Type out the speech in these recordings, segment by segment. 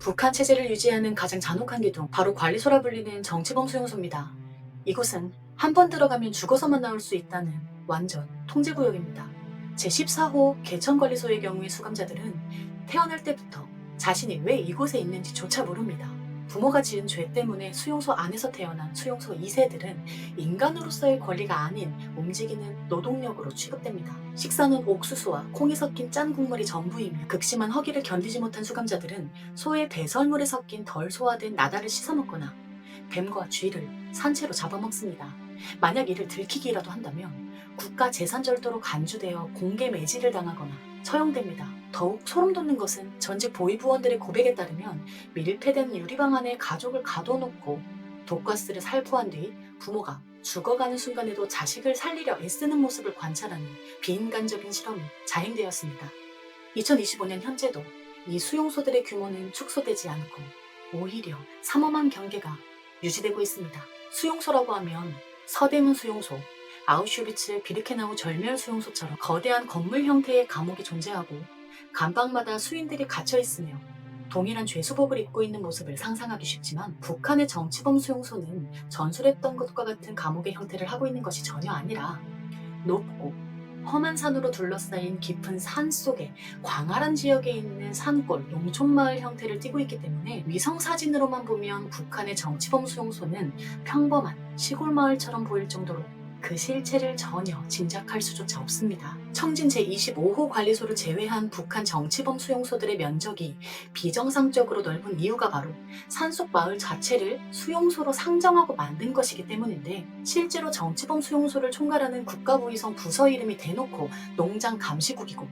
북한 체제를 유지하는 가장 잔혹한 기둥, 바로 관리소라 불리는 정치범 수용소입니다. 이곳은 한 번 들어가면 죽어서만 나올 수 있다는 완전 통제구역입니다. 제14호 개천관리소의 경우의 수감자들은 태어날 때부터 자신이 왜 이곳에 있는지조차 모릅니다. 부모가 지은 죄 때문에 수용소 안에서 태어난 수용소 2세들은 인간으로서의 권리가 아닌 움직이는 노동력으로 취급됩니다. 식사는 옥수수와 콩이 섞인 짠 국물이 전부이며 극심한 허기를 견디지 못한 수감자들은 소의 배설물에 섞인 덜 소화된 나다를 씻어먹거나 뱀과 쥐를 산채로 잡아먹습니다. 만약 이를 들키기라도 한다면 국가 재산 절도로 간주되어 공개 매질을 당하거나 처형됩니다. 더욱 소름 돋는 것은 전직 보위부원들의 고백에 따르면 밀폐된 유리방 안에 가족을 가둬놓고 독가스를 살포한 뒤 부모가 죽어가는 순간에도 자식을 살리려 애쓰는 모습을 관찰하는 비인간적인 실험이 자행되었습니다. 2025년 현재도 이 수용소들의 규모는 축소되지 않고 오히려 삼엄한 경계가 유지되고 있습니다. 수용소라고 하면 서대문 수용소, 아우슈비츠 비르케나우 절멸 수용소처럼 거대한 건물 형태의 감옥이 존재하고 감방마다 수인들이 갇혀 있으며 동일한 죄수복을 입고 있는 모습을 상상하기 쉽지만 북한의 정치범 수용소는 전술했던 것과 같은 감옥의 형태를 하고 있는 것이 전혀 아니라 높고 험한 산으로 둘러싸인 깊은 산 속에 광활한 지역에 있는 산골, 농촌마을 형태를 띠고 있기 때문에 위성 사진으로만 보면 북한의 정치범 수용소는 평범한 시골 마을처럼 보일 정도로 그 실체를 전혀 짐작할 수조차 없습니다. 청진 제25호 관리소를 제외한 북한 정치범 수용소들의 면적이 비정상적으로 넓은 이유가 바로 산속 마을 자체를 수용소로 상정하고 만든 것이기 때문인데, 실제로 정치범 수용소를 총괄하는 국가보위성 부서 이름이 대놓고 농장 감시국이고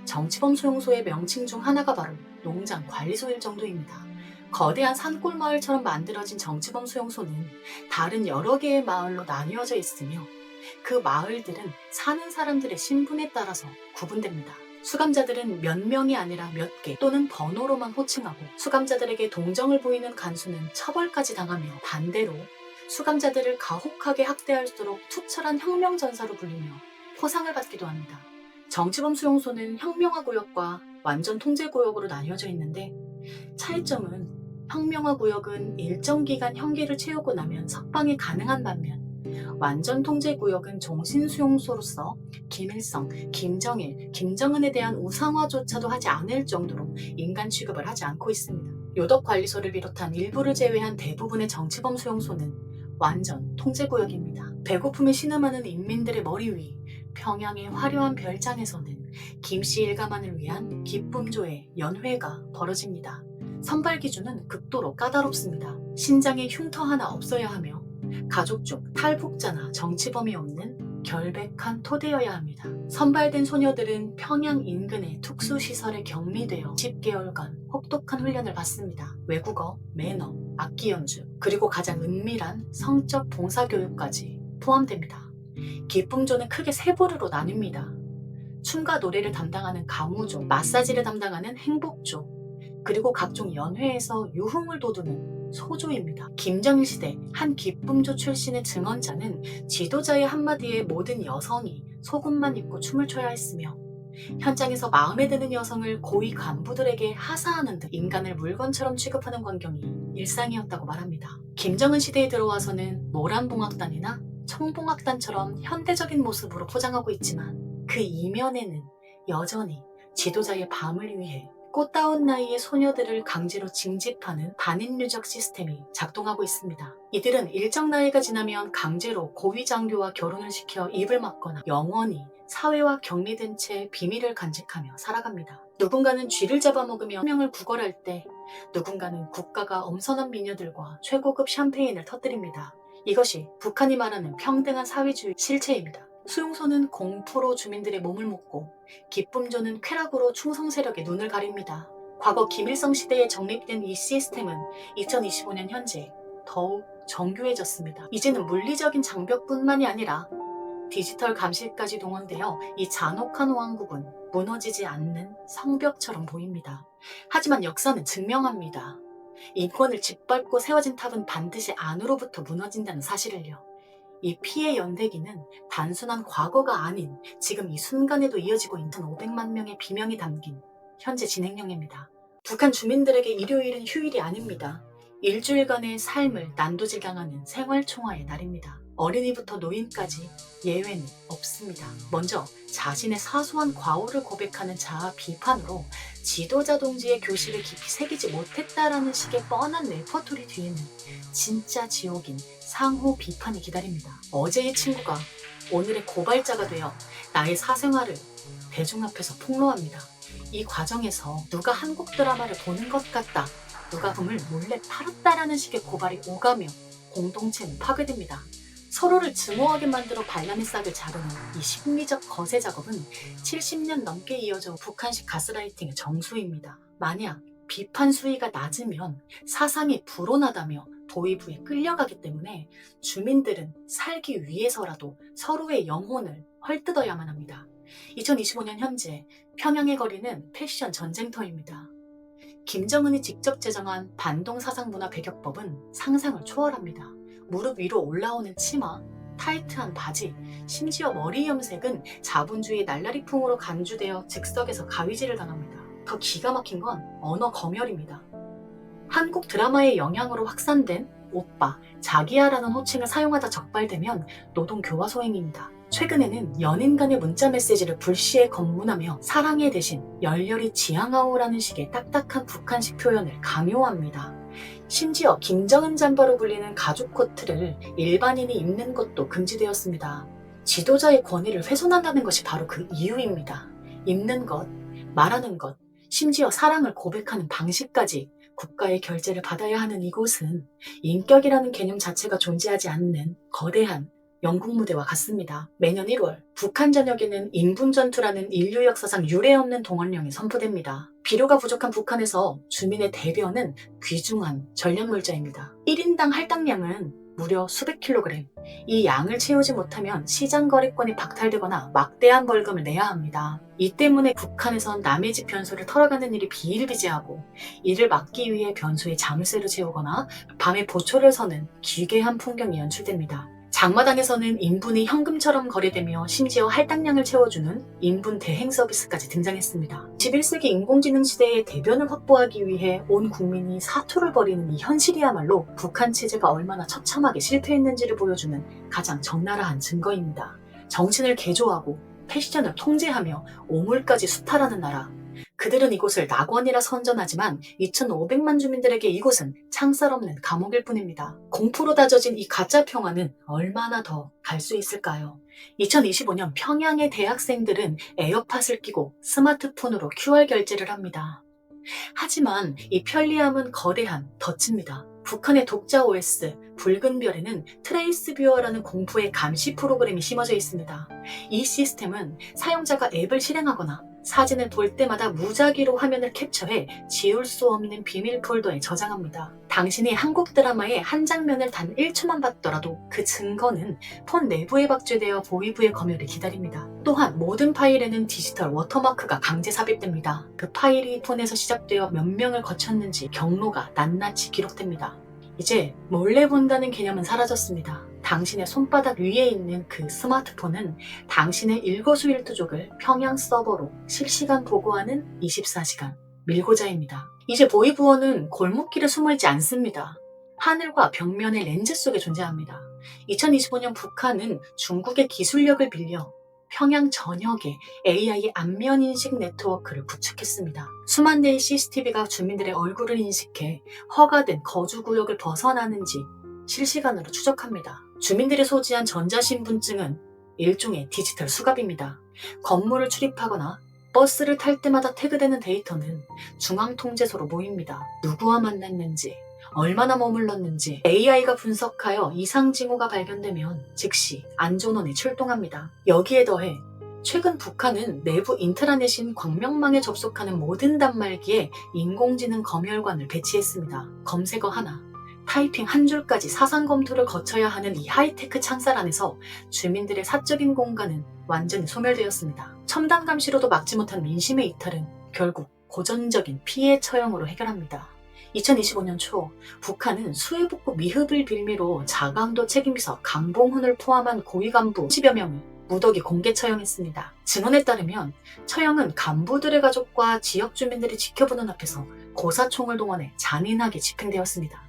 정치범 수용소의 명칭 중 하나가 바로 농장 관리소일 정도입니다. 거대한 산골 마을처럼 만들어진 정치범 수용소는 다른 여러 개의 마을로 나뉘어져 있으며 그 마을들은 사는 사람들의 신분에 따라서 구분됩니다. 수감자들은 몇 명이 아니라 몇 개 또는 번호로만 호칭하고 수감자들에게 동정을 보이는 간수는 처벌까지 당하며 반대로 수감자들을 가혹하게 학대할수록 투철한 혁명전사로 불리며 포상을 받기도 합니다. 정치범 수용소는 혁명화 구역과 완전 통제 구역으로 나뉘어져 있는데, 차이점은 혁명화 구역은 일정 기간 형기를 채우고 나면 석방이 가능한 반면 완전 통제 구역은 종신수용소로서 김일성, 김정일, 김정은에 대한 우상화조차도 하지 않을 정도로 인간 취급을 하지 않고 있습니다. 요덕관리소를 비롯한 일부를 제외한 대부분의 정치범 수용소는 완전 통제구역입니다. 배고픔에 신음하는 인민들의 머리 위 평양의 화려한 별장에서는 김씨 일가만을 위한 기쁨조의 연회가 벌어집니다. 선발 기준은 극도로 까다롭습니다. 신장에 흉터 하나 없어야 하며 가족 중 탈북자나 정치범이 없는 결백한 토대여야 합니다. 선발된 소녀들은 평양 인근의 특수시설에 격리되어 10개월간 혹독한 훈련을 받습니다. 외국어, 매너, 악기 연주, 그리고 가장 은밀한 성적 봉사교육까지 포함됩니다. 기쁨조는 크게 세 부류로 나뉩니다. 춤과 노래를 담당하는 가무조, 마사지를 담당하는 행복조, 그리고 각종 연회에서 유흥을 돋우는 소조입니다. 김정일 시대 한 기쁨조 출신의 증언자는 지도자의 한마디에 모든 여성이 속옷만 입고 춤을 춰야 했으며 현장에서 마음에 드는 여성을 고위 간부들에게 하사하는 등 인간을 물건처럼 취급하는 광경이 일상이었다고 말합니다. 김정은 시대에 들어와서는 모란봉악단이나 청봉악단처럼 현대적인 모습으로 포장하고 있지만 그 이면에는 여전히 지도자의 밤을 위해 꽃다운 나이의 소녀들을 강제로 징집하는 반인류적 시스템이 작동하고 있습니다. 이들은 일정 나이가 지나면 강제로 고위장교와 결혼을 시켜 입을 막거나 영원히 사회와 격리된 채 비밀을 간직하며 살아갑니다. 누군가는 쥐를 잡아먹으며 생명을 구걸할 때 누군가는 국가가 엄선한 미녀들과 최고급 샴페인을 터뜨립니다. 이것이 북한이 말하는 평등한 사회주의 실체입니다. 수용소는 공포로 주민들의 몸을 묶고 기쁨조는 쾌락으로 충성 세력의 눈을 가립니다. 과거 김일성 시대에 정립된 이 시스템은 2025년 현재 더욱 정교해졌습니다. 이제는 물리적인 장벽뿐만이 아니라 디지털 감시까지 동원되어 이 잔혹한 왕국은 무너지지 않는 성벽처럼 보입니다. 하지만 역사는 증명합니다. 인권을 짓밟고 세워진 탑은 반드시 안으로부터 무너진다는 사실을요. 이 피해 연대기는 단순한 과거가 아닌 지금 이 순간에도 이어지고 있는 500만 명의 비명이 담긴 현재 진행형입니다. 북한 주민들에게 일요일은 휴일이 아닙니다. 일주일간의 삶을 난도질당하는 생활총화의 날입니다. 어린이부터 노인까지 예외는 없습니다. 먼저 자신의 사소한 과오를 고백하는 자아 비판으로 지도자 동지의 교실을 깊이 새기지 못했다라는 식의 뻔한 레퍼토리 뒤에는 진짜 지옥인 상호 비판이 기다립니다. 어제의 친구가 오늘의 고발자가 되어 나의 사생활을 대중 앞에서 폭로합니다. 이 과정에서 누가 한국 드라마를 보는 것 같다, 누가 금을 몰래 팔았다라는 식의 고발이 오가며 공동체는 파괴됩니다. 서로를 증오하게 만들어 반란의 싹을 자르는 이 심리적 거세 작업은 70년 넘게 이어져 북한식 가스라이팅의 정수입니다. 만약 비판 수위가 낮으면 사상이 불온하다며 도의부에 끌려가기 때문에 주민들은 살기 위해서라도 서로의 영혼을 헐뜯어야만 합니다. 2025년 현재 평양의 거리는 패션 전쟁터입니다. 김정은이 직접 제정한 반동사상문화배격법은 상상을 초월합니다. 무릎 위로 올라오는 치마, 타이트한 바지, 심지어 머리 염색은 자본주의 날라리풍으로 간주되어 즉석에서 가위질을 당합니다. 더 기가 막힌 건 언어 검열입니다. 한국 드라마의 영향으로 확산된 오빠, 자기야라는 호칭을 사용하다 적발되면 노동교화소행입니다. 최근에는 연인 간의 문자 메시지를 불시에 검문하며 사랑해 대신 열렬히 지향하오라는 식의 딱딱한 북한식 표현을 강요합니다. 심지어 김정은 잠바로 불리는 가죽 코트를 일반인이 입는 것도 금지되었습니다. 지도자의 권위를 훼손한다는 것이 바로 그 이유입니다. 입는 것, 말하는 것, 심지어 사랑을 고백하는 방식까지 국가의 결제를 받아야 하는 이곳은 인격이라는 개념 자체가 존재하지 않는 거대한 영국 무대와 같습니다. 매년 1월 북한 전역에는 인분전투라는 인류 역사상 유례없는 동원령이 선포됩니다. 비료가 부족한 북한에서 주민의 대변은 귀중한 전략물자입니다. 1인당 할당량은 무려 수백 킬로그램. 이 양을 채우지 못하면 시장 거래권이 박탈되거나 막대한 벌금을 내야 합니다. 이 때문에 북한에선 남의 집 변소를 털어가는 일이 비일비재하고 이를 막기 위해 변소에 자물쇠를 채우거나 밤에 보초를 서는 기괴한 풍경이 연출됩니다. 장마당에서는 인분이 현금처럼 거래되며 심지어 할당량을 채워주는 인분 대행 서비스까지 등장했습니다. 21세기 인공지능 시대의 대변을 확보하기 위해 온 국민이 사투를 벌이는 이 현실이야말로 북한 체제가 얼마나 처참하게 실패했는지를 보여주는 가장 적나라한 증거입니다. 정신을 개조하고 패션을 통제하며 오물까지 수탈하는 나라. 그들은 이곳을 낙원이라 선전하지만 2,500만 주민들에게 이곳은 창살 없는 감옥일 뿐입니다. 공포로 다져진 이 가짜 평화는 얼마나 더 갈 수 있을까요? 2025년 평양의 대학생들은 에어팟을 끼고 스마트폰으로 QR 결제를 합니다. 하지만 이 편리함은 거대한 덫입니다. 북한의 독자 OS 붉은 별에는 트레이스 뷰어라는 공포의 감시 프로그램이 심어져 있습니다. 이 시스템은 사용자가 앱을 실행하거나 사진을 볼 때마다 무작위로 화면을 캡처해 지울 수 없는 비밀 폴더에 저장합니다. 당신이 한국 드라마의 한 장면을 단 1초만 봤더라도 그 증거는 폰 내부에 박제되어 보위부의 검열을 기다립니다. 또한 모든 파일에는 디지털 워터마크가 강제 삽입됩니다. 그 파일이 폰에서 시작되어 몇 명을 거쳤는지 경로가 낱낱이 기록됩니다. 이제 몰래 본다는 개념은 사라졌습니다. 당신의 손바닥 위에 있는 그 스마트폰은 당신의 일거수일투족을 평양 서버로 실시간 보고하는 24시간 밀고자입니다. 이제 보위부어는 골목길에 숨어있지 않습니다. 하늘과 벽면의 렌즈 속에 존재합니다. 2025년 북한은 중국의 기술력을 빌려 평양 전역에 AI 안면인식 네트워크를 구축했습니다. 수만 대의 CCTV가 주민들의 얼굴을 인식해 허가된 거주구역을 벗어나는지 실시간으로 추적합니다. 주민들이 소지한 전자신분증은 일종의 디지털 수갑입니다. 건물을 출입하거나 버스를 탈 때마다 태그되는 데이터는 중앙통제소로 모입니다. 누구와 만났는지, 얼마나 머물렀는지 AI가 분석하여 이상 징후가 발견되면 즉시 안전원에 출동합니다. 여기에 더해 최근 북한은 내부 인트라넷인 광명망에 접속하는 모든 단말기에 인공지능 검열관을 배치했습니다. 검색어 하나, 타이핑 한 줄까지 사상 검토를 거쳐야 하는 이 하이테크 창살 안에서 주민들의 사적인 공간은 완전히 소멸되었습니다. 첨단 감시로도 막지 못한 민심의 이탈은 결국 고전적인 피해 처형으로 해결합니다. 2025년 초 북한은 수해복구 미흡을 빌미로 자강도 책임비서 강봉훈을 포함한 고위 간부 10여 명을 무더기 공개 처형했습니다. 증언에 따르면 처형은 간부들의 가족과 지역 주민들이 지켜보는 앞에서 고사총을 동원해 잔인하게 집행되었습니다.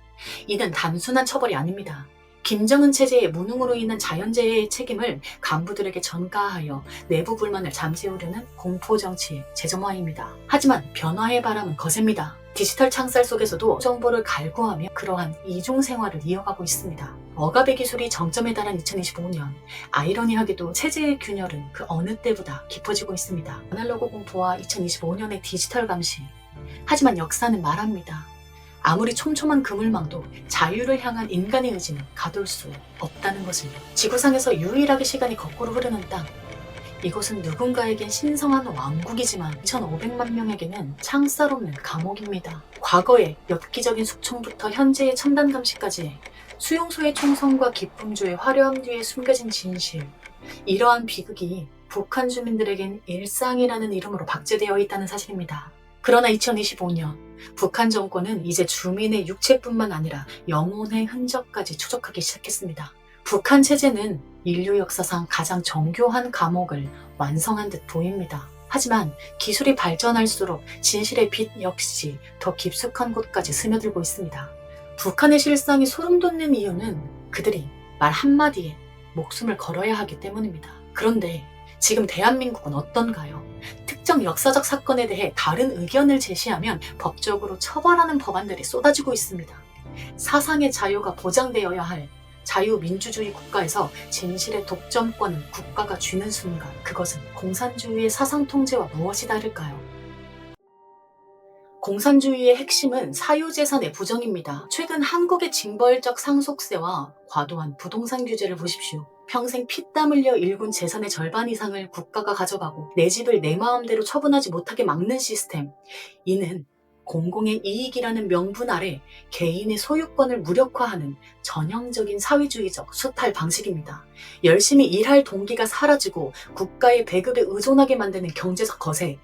이는 단순한 처벌이 아닙니다. 김정은 체제의 무능으로 인한 자연재해의 책임을 간부들에게 전가하여 내부 불만을 잠재우려는 공포정치의 재점화입니다. 하지만 변화의 바람은 거셉니다. 디지털 창살 속에서도 정보를 갈구하며 그러한 이중 생활을 이어가고 있습니다. 억압의 기술이 정점에 달한 2025년, 아이러니하게도 체제의 균열은 그 어느 때보다 깊어지고 있습니다. 아날로그 공포와 2025년의 디지털 감시. 하지만 역사는 말합니다. 아무리 촘촘한 그물망도 자유를 향한 인간의 의지는 가둘 수 없다는 것을. 지구상에서 유일하게 시간이 거꾸로 흐르는 땅. 이곳은 누군가에겐 신성한 왕국이지만 2,500만 명에게는 창살 없는 감옥입니다. 과거의 엽기적인 숙청부터 현재의 첨단 감시까지 수용소의 총성과 기쁨조의 화려함 뒤에 숨겨진 진실. 이러한 비극이 북한 주민들에겐 일상이라는 이름으로 박제되어 있다는 사실입니다. 그러나 2025년 북한 정권은 이제 주민의 육체뿐만 아니라 영혼의 흔적까지 추적하기 시작했습니다. 북한 체제는 인류 역사상 가장 정교한 감옥을 완성한 듯 보입니다. 하지만 기술이 발전할수록 진실의 빛 역시 더 깊숙한 곳까지 스며들고 있습니다. 북한의 실상이 소름돋는 이유는 그들이 말 한마디에 목숨을 걸어야 하기 때문입니다. 그런데 지금 대한민국은 어떤가요? 특정 역사적 사건에 대해 다른 의견을 제시하면 법적으로 처벌하는 법안들이 쏟아지고 있습니다. 사상의 자유가 보장되어야 할 자유민주주의 국가에서 진실의 독점권을 국가가 쥐는 순간 그것은 공산주의의 사상 통제와 무엇이 다를까요? 공산주의의 핵심은 사유재산의 부정입니다. 최근 한국의 징벌적 상속세와 과도한 부동산 규제를 보십시오. 평생 피땀 흘려 일군 재산의 절반 이상을 국가가 가져가고 내 집을 내 마음대로 처분하지 못하게 막는 시스템. 이는 공공의 이익이라는 명분 아래 개인의 소유권을 무력화하는 전형적인 사회주의적 수탈 방식입니다. 열심히 일할 동기가 사라지고 국가의 배급에 의존하게 만드는 경제적 거세.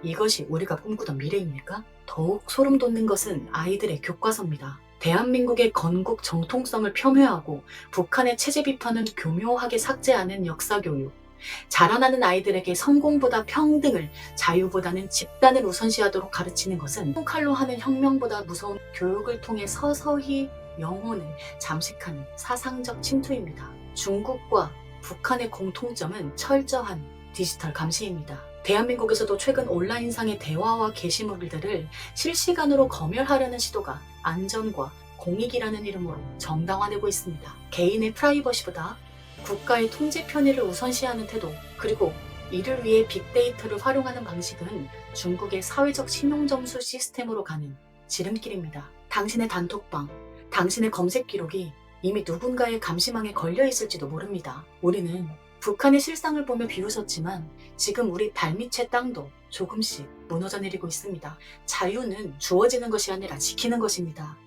이것이 우리가 꿈꾸던 미래입니까? 더욱 소름 돋는 것은 아이들의 교과서입니다. 대한민국의 건국 정통성을 폄훼하고 북한의 체제 비판은 교묘하게 삭제하는 역사교육. 자라나는 아이들에게 성공보다 평등을, 자유보다는 집단을 우선시하도록 가르치는 것은 칼로 하는 혁명보다 무서운 교육을 통해 서서히 영혼을 잠식하는 사상적 침투입니다. 중국과 북한의 공통점은 철저한 디지털 감시입니다. 대한민국에서도 최근 온라인상의 대화와 게시물들을 실시간으로 검열하려는 시도가 안전과 공익이라는 이름으로 정당화되고 있습니다. 개인의 프라이버시보다 국가의 통제 편의를 우선시하는 태도, 그리고 이를 위해 빅데이터를 활용하는 방식은 중국의 사회적 신용점수 시스템으로 가는 지름길입니다. 당신의 단톡방, 당신의 검색 기록이 이미 누군가의 감시망에 걸려 있을지도 모릅니다. 우리는 북한의 실상을 보며 비웃었지만 지금 우리 발밑의 땅도 조금씩 무너져 내리고 있습니다. 자유는 주어지는 것이 아니라 지키는 것입니다.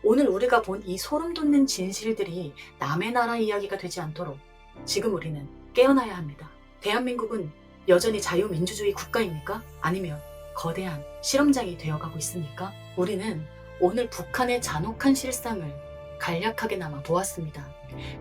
오늘 우리가 본 이 소름 돋는 진실들이 남의 나라 이야기가 되지 않도록 지금 우리는 깨어나야 합니다. 대한민국은 여전히 자유민주주의 국가입니까? 아니면 거대한 실험장이 되어가고 있습니까? 우리는 오늘 북한의 잔혹한 실상을 간략하게나마 보았습니다.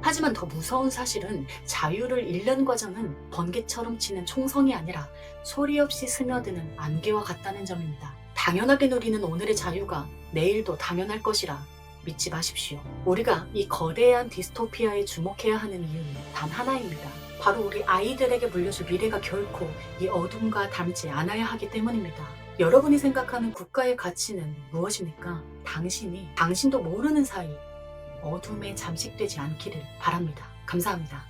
하지만 더 무서운 사실은 자유를 잃는 과정은 번개처럼 치는 총성이 아니라 소리 없이 스며드는 안개와 같다는 점입니다. 당연하게 누리는 오늘의 자유가 내일도 당연할 것이라 믿지 마십시오. 우리가 이 거대한 디스토피아에 주목해야 하는 이유는 단 하나입니다. 바로 우리 아이들에게 물려줄 미래가 결코 이 어둠과 닮지 않아야 하기 때문입니다. 여러분이 생각하는 국가의 가치는 무엇입니까? 당신도 모르는 사이 어둠에 잠식되지 않기를 바랍니다. 감사합니다.